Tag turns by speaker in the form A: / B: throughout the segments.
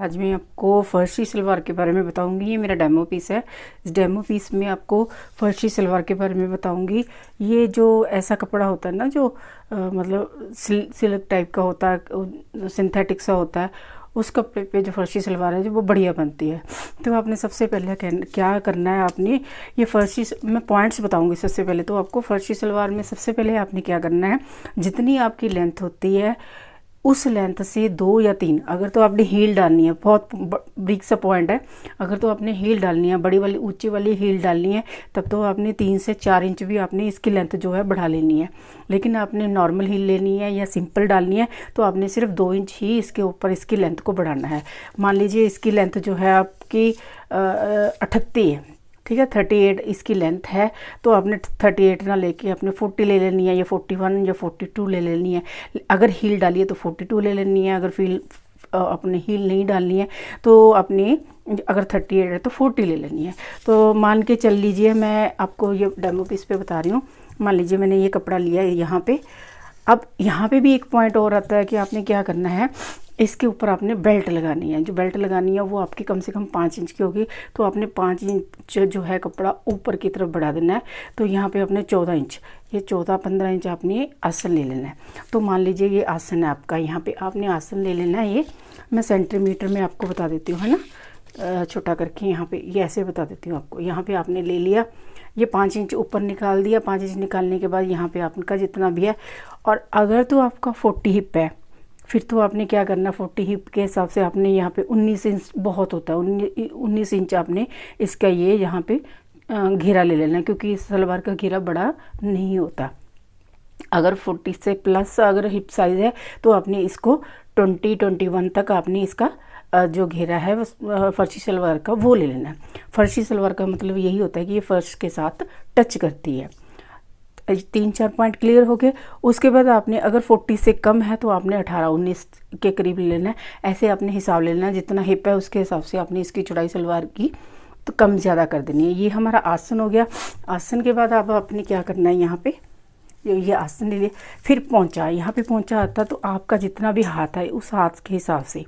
A: आज मैं आपको फर्शी सलवार के बारे में बताऊंगी। ये मेरा डेमो पीस है। इस डेमो पीस में आपको फर्शी सलवार के बारे में बताऊंगी। ये जो ऐसा कपड़ा होता है ना, जो मतलब सिल्क टाइप का होता है, सिंथेटिक सा होता है, उस कपड़े पे जो फर्शी सलवार है जो वो बढ़िया बनती है। तो आपने सबसे पहले क्या करना है, आपने ये फर्शी, मैं पॉइंट्स बताऊंगी। सबसे पहले तो आपको फर्शी सलवार में सबसे पहले आपने क्या करना है, जितनी आपकी लेंथ होती है उस लेंथ से 2 या 3, अगर तो आपने हील डालनी है, बहुत ब्रीक सा पॉइंट है, अगर तो आपने हील डालनी है, बड़ी वाली ऊंची वाली हील डालनी है, तब तो आपने 3 से 4 इंच भी आपने इसकी लेंथ जो है बढ़ा लेनी है। लेकिन आपने नॉर्मल हील लेनी है या सिंपल डालनी है तो आपने सिर्फ 2 इंच ही इसके ऊपर इसकी लेंथ को बढ़ाना है। मान लीजिए इसकी लेंथ जो है आपकी 38 है, ठीक है, 38 इसकी लेंथ है, तो आपने 38 ना लेके अपने 40 ले लेनी है, या 41 या 42 ले लेनी है। अगर हील डाली है तो 42 ले लेनी है, अगर अपने हील नहीं डालनी है तो अपनी, अगर 38 है तो 40 ले लेनी है। तो मान के चल लीजिए, मैं आपको ये डेमो पीस पे बता रही हूँ। मान लीजिए मैंने ये कपड़ा लिया है यहाँ पे। अब यहाँ पे भी एक पॉइंट और आता है कि आपने क्या करना है, इसके ऊपर आपने बेल्ट लगानी है। जो बेल्ट लगानी है वो आपकी कम से कम 5 इंच की होगी, तो आपने 5 इंच जो है कपड़ा ऊपर की तरफ बढ़ा देना है। तो यहाँ पे आपने 14 इंच, ये 14-15 इंच आपने आसन ले लेना है। तो मान लीजिए ये आसन है आपका, यहाँ पे आपने आसन ले लेना है। ये मैं सेंटीमीटर में आपको बता देती हूँ, है ना, छोटा करके यहाँ पे ये ऐसे बता देती हूँ आपको। यहाँ पे आपने ले लिया, ये 5 इंच ऊपर निकाल दिया। 5 इंच निकालने के बाद यहाँ पे आपका जितना भी है, और अगर तो आपका 40 हिप है, फिर तो आपने क्या करना, 40 हिप के हिसाब से आपने यहाँ पे 19 इंच बहुत होता है, 19 इंच आपने इसका ये यहाँ पे घेरा ले लेना है, क्योंकि इस सलवार का घेरा बड़ा नहीं होता। अगर 40 से प्लस अगर हिप साइज़ है तो आपने इसको 20-21 तक आपने इसका जो घेरा है फर्शी सलवार का वो ले लेना है। फर्शी सलवार का मतलब यही होता है कि ये फर्श के साथ टच करती है। 3-4 पॉइंट क्लियर हो गए। उसके बाद आपने अगर 40 से कम है तो आपने 18-19 के करीब लेना है। ऐसे आपने हिसाब ले लेना है, जितना हिप है उसके हिसाब से आपने इसकी चौड़ाई सलवार की तो कम ज़्यादा कर देनी है। ये हमारा आसन हो गया। आसन के बाद अब आपने क्या करना है, यहाँ पे ये आसन ले लिया, फिर पोंचा। यहाँ पे पोंचा आता तो आपका जितना भी हाथ है उस हाथ के हिसाब से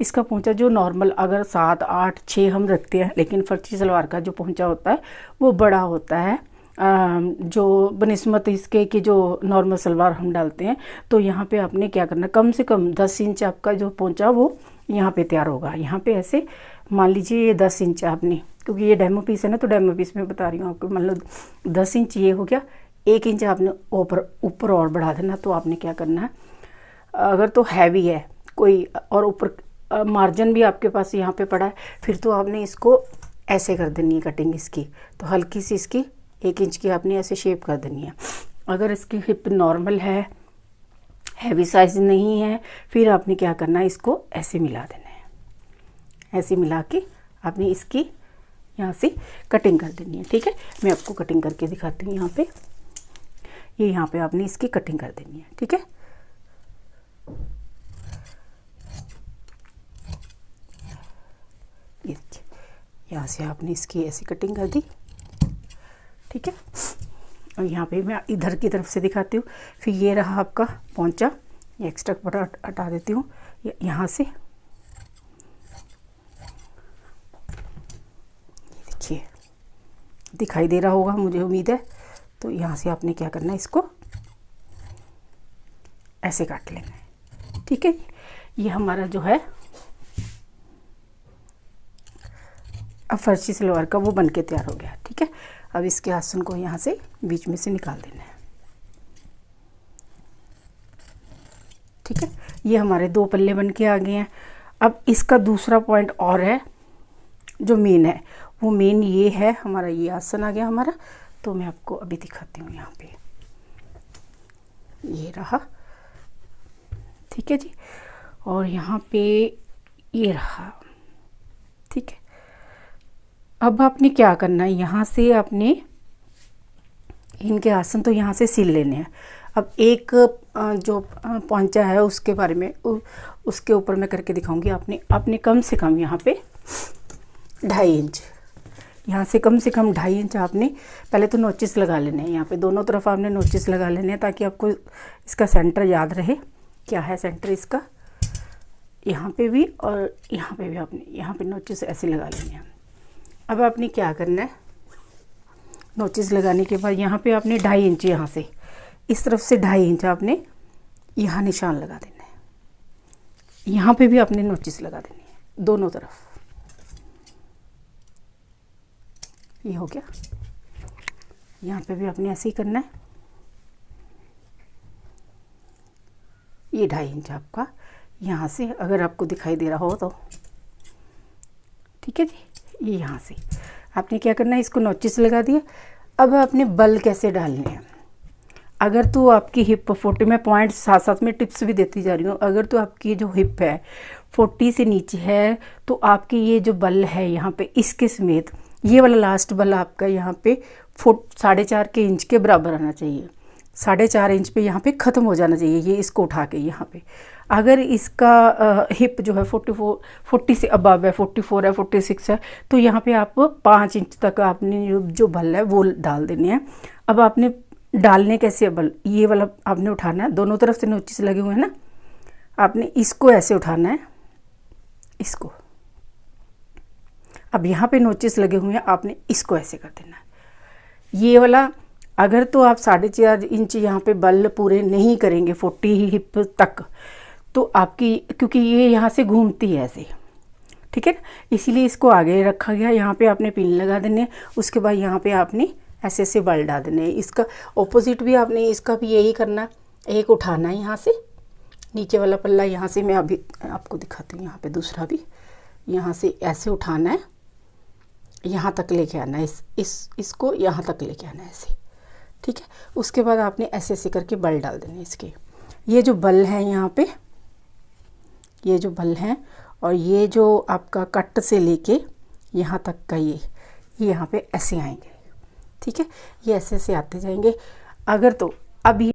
A: इसका पोंचा, जो नॉर्मल अगर 7, 8, 6 हम रखते हैं, लेकिन फर्शी सलवार का जो पोंचा होता है वो बड़ा होता है जो बनिस्बत इसके कि जो नॉर्मल सलवार हम डालते हैं। तो यहाँ पे आपने क्या करना, कम से कम 10 इंच आपका जो पोंचा वो यहाँ पे तैयार होगा। यहाँ पे ऐसे मान लीजिए ये 10 इंच आपने, क्योंकि ये डेमो पीस है ना, तो डेमो पीस में बता रही हूँ आपको। मान लो 10 इंच ये हो गया, 1 इंच आपने ऊपर और बढ़ा देना। तो आपने क्या करना है, अगर तो हैवी है कोई और ऊपर मार्जिन भी आपके पास यहाँ पे पड़ा है, फिर तो आपने इसको ऐसे कर देनी है कटिंग इसकी। तो हल्की सी इसकी 1 इंच की आपने ऐसे शेप कर देनी है। अगर इसकी हिप नॉर्मल है, हैवी साइज नहीं है, फिर आपने क्या करना है, इसको ऐसे मिला देना है। ऐसे मिला के आपने इसकी यहाँ से कटिंग कर देनी है। ठीक है, मैं आपको कटिंग करके दिखाती हूँ। यहाँ पे ये यहाँ पे आपने इसकी कटिंग कर देनी है। ठीक है, ये देखिए, यहाँ से आपने इसकी ऐसी कटिंग कर दी। ठीक है, और यहाँ पे मैं इधर की तरफ से दिखाती हूँ। फिर ये रहा आपका पोंचा, ये एक्स्ट्रा कपड़ा हटा देती हूँ यहाँ से। ये देखिए, दिखाई दे रहा होगा मुझे उम्मीद है। तो यहाँ से आपने क्या करना है, इसको ऐसे काट लेना है। ठीक है, ये हमारा जो है अब फर्शी सलवार का वो बन के तैयार हो गया। ठीक है, अब इसके आसन को यहाँ से बीच में से निकाल देना है। ठीक है, ये हमारे 2 पल्ले बन के आ गए हैं। अब इसका दूसरा पॉइंट और है, जो मेन है, वो मेन ये है हमारा, ये आसन आ गया हमारा। तो मैं आपको अभी दिखाती हूँ। यहाँ पे ये रहा, ठीक है जी, और यहाँ पे ये रहा। ठीक है, अब आपने क्या करना है, यहाँ से आपने इनके आसन तो यहाँ से सिल लेने हैं। अब एक जो पोंचा है उसके बारे में उसके ऊपर मैं करके दिखाऊंगी। आपने कम से कम यहाँ पे 2.5 इंच, यहाँ से कम 2.5 इंच आपने पहले तो नोचिस लगा लेने हैं। यहाँ पे दोनों तरफ आपने नोचिस लगा लेने हैं, ताकि आपको इसका सेंटर याद रहे। क्या है सेंटर इसका, यहाँ पे भी और यहाँ पे भी आपने यहाँ पे नोचेस ऐसे लगा लेंगे। अब आपने क्या करना है, नोचेस लगाने के बाद यहाँ पे आपने 2.5 इंच, यहाँ से इस तरफ से 2.5 इंच आपने यहाँ निशान लगा देना है। यहाँ पे भी आपने नोचेस लगा देनी है दोनों तरफ। ये हो गया। यहाँ पे भी आपने ऐसे ही करना है। ये 2.5 इंच आपका यहाँ से, अगर आपको दिखाई दे रहा हो तो ठीक है जी। ये यहाँ से आपने क्या करना है, इसको नोचेस लगा दिया। अब आपने बल कैसे डालने हैं। अगर तो आपकी हिप 40, मैं पॉइंट साथ साथ में टिप्स भी देती जा रही हूँ। अगर तो आपकी जो हिप है 40 से नीचे है तो आपकी ये जो बल है यहाँ पे, इसके समेत ये वाला लास्ट बल आपका यहाँ पे 4.5 के इंच के बराबर आना चाहिए। 4.5 इंच पे यहाँ पे ख़त्म हो जाना चाहिए। ये इसको उठा के यहाँ पे, अगर इसका हिप जो है 40 से अबव है, 44 है, 46 है, तो यहाँ पे आप 5 इंच तक आपने जो बल है वो डाल देने हैं। अब आपने डालने कैसे बल, ये वाला आपने उठाना है, दोनों तरफ से नोचेस लगे हुए हैं ना, आपने इसको ऐसे उठाना है, इसको। अब यहाँ पे नोचेस लगे हुए हैं, आपने इसको ऐसे कर देना है। ये वाला अगर तो आप 4.5 इंच यहाँ पे बल पूरे नहीं करेंगे 40 हिप तक, तो आपकी, क्योंकि ये यहाँ से घूमती है ऐसे, ठीक है ना, इसीलिए इसको आगे रखा गया। यहाँ पे आपने पिन लगा देने, उसके बाद यहाँ पे आपने ऐसे ऐसे बल डाल देने। इसका ऑपोजिट भी आपने, इसका भी यही करना, एक उठाना है यहाँ से, नीचे वाला पल्ला यहाँ से, मैं अभी आपको दिखाती हूँ। यहाँ पे दूसरा भी यहाँ से ऐसे उठाना है, यहाँ तक लेके आना है, इसको यहाँ तक लेके आना है ऐसे, ठीक है। उसके बाद आपने ऐसे ऐसे करके बल डाल देने इसके। ये जो बल हैं यहाँ पे, ये जो बल हैं, और ये जो आपका कट से लेके यहाँ तक का ये यहाँ पे ऐसे आएंगे, ठीक है। ये ऐसे ऐसे आते जाएंगे। अगर तो अब